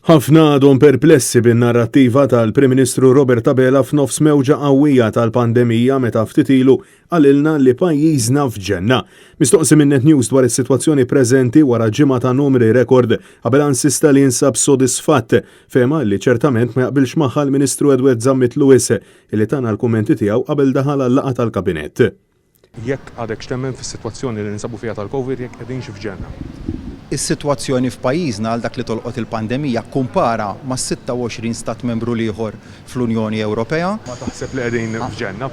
Ħafna għadhom perplessi bin-narrattiva tal-Prim Ministru Robert Abela f'nofs mewġa qawwija tal-pandemija meta ftit ilu qalilna li pajjiżna f'ġenna. Mistoqsi minn Net News dwar is-sitwazzjoni preżenti wara ġimgħa ta' numri rekord, Abela insista li jinsab sodisfatt fehma li ċertament ma jaqbilx magħha l-Ministru Edward Zammit Lewis illi tana l-kummenti tiegħu qabel daħal għall-laqgħa tal-Kabinett. Jekk għadek x'temmen fis-sitwazzjoni li ninsabu fiha tal-Covid jekk qegħdinx f'ġenna. Is-sitwazzjoni f'pajjiżna għal dak li tolqot il-pandemija kumpara ma' 26 stat membru ieħor fl-Unjoni Ewropea. Ma taħseb li qegħdin f'ġenna?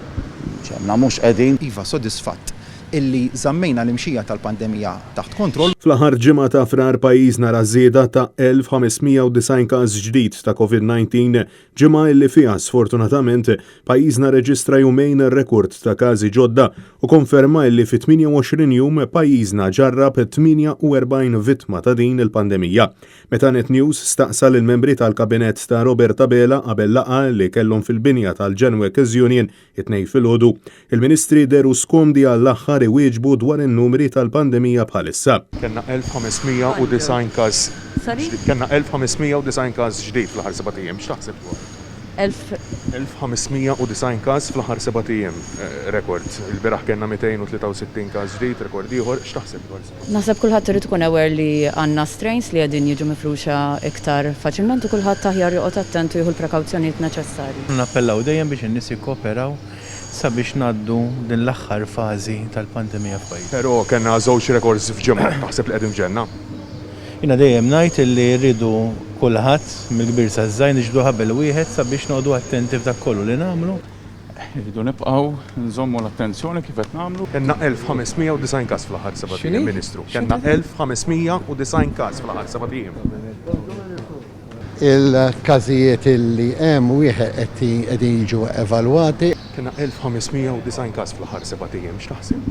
ċemna mhux qegħdin. Iva sodisfatt illi żammejna l-imxija tal-pandemija taħt kontroll. Fl-aħħar ġimgħa ta' frar pajjiżna ra żieda ta' 1590 każ ġdid ta' COVID-19, ġimgħa illi fiha sfortunatament pajjiżna reġistra jumejn rekord ta' każi ġodda u konferma illi fi 28 jum pajjiżna ġarrab 48 vittma ta' din il-pandemija. Meta Net News staqsa lill-membri tal-Kabinett ta' Robert Abela qabel laqgħa li kellhom fil-binja tal-Genworkers Union it-tnejn filgħodu, il-Ministri deru skomdi għall-aħħar iwieġbu dwar in-numri tal-pandemija bħalissa. Kenna 1590 każ. Kenna 1590 każ ġdid fl-aħħar 7 ijiem, x'taħseb dwar? 1590 każ fl-aħħar 7 ijiem rekord. Il-bieraħ kellna 263 każ ġdid, rekord ieħor, x'taħseb dwar? Naħseb kulħadd irid ikun aware li għandna strains li qegħdin jiġu mifruxa iktar faċilment u kulħadd aħjar joqgħod attent u jieħu l-prekawzjonijiet neċessarji. Nappellaw dejjem biex in-nies jikkooperaw sabiex ngħaddu din l-aħħar fażi tal-pandemija f'pajjiż. Però kellna żewġ rekords f'ġimgħa, taħseb li qegħdin f'ġenna? Jiena dejjem ngħid illi rridu kulħadd mill-kbir saż-żgħir niġbdu ħabel wieħed sabiex noqogħdu attenti f'dak kollu li nagħmlu. Irridu nibqgħu nżommu l-attenzjoni kif qed nagħmlu. Kenna 1590 każ fl-aħħar 7 ijiem, Ministru. Kenna 1590 każ fl-aħħar 7 ijiem. Il-każijiet illi hemm wieħed qegħdin jiġu evalwati. Kenna 1590 każ fl-aħħar 7 ijiem, x'taħseb?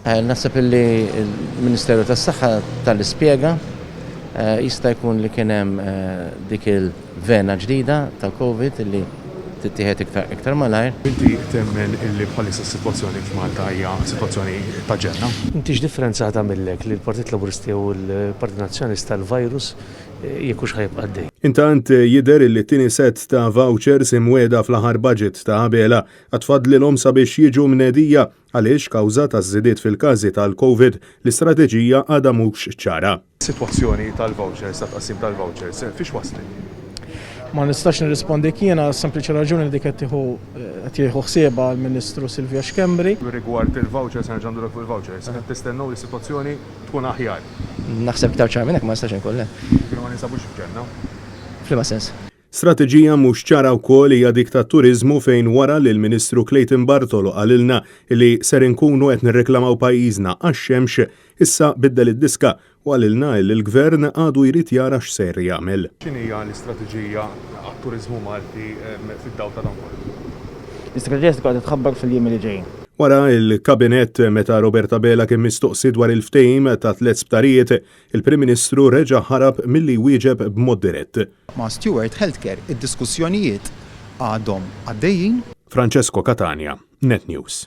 Naħseb illi l-Ministeru tas-Saħħa tal-ispjega jista' jkun li kien hemm dik il-vena ġdida tal-Covid illi tittieħed iktar malajr. Inti temmen illi bħalissa s-sitwazzjoni f'Malta hija sitwazzjoni ta' ġenna? Intix differenzata millek li l-Partit Laburisti u l-Partit Nazzjonalista tal-virus jekkux ħajbqa' għaddej. Intant jidher li t-tieni set ta' vouchers imwiegħda fl-aħħar budget ta' Abela għatfadlilhom sabiex jiġu mnedija għaliex kawża taż-żidiet fil-każi tal-Covid l-istrateġija għadha mhux ċara. Sitwazzjoni tal-vouchers, tat-qassim tal-vouchers, fiex wasli? Ma nistax nirrispondi kiena sempliċi raġuni li qed jieħu ħsiebha l-Ministru Silvia Xkembri. Rigward il-vouchers nerġandu fuq il-vouchers, qed tistennew li s-sitwazzjoni tkun aħjar. Naħseb iktar ċar minnek ma nistax inkollha. Kienu ma ninsabux f'ġenna. F'liema sens. Strateġija mhux ċara wkoll hija dik tat-turiżmu fejn wara li l-Ministru Clayton Bartolo qalilna li ser inkunu qed nirreklamaw pajjiżna għax-xemx issa biddel id-diska u għalilna li l-Gvern għadu jrid jara x'ser jagħmel. X'inhija l-istrateġija għat-turiżmu Malti fid-dawl ta' dan kollu? L-istrateġija tkun qed tħabbar fil-jiem li ġejjin. Wara il-Kabinett meta Robert Abela kien mistoqsi dwar il-ftehim ta' 3 sptarijiet, il-Prim Ministru reġa' ħarab milli wieġeb b'mod dirett. Ma' Stewart Healthcare id-diskussjonijiet għadhom għaddejjin. Francesco Catania, Net News.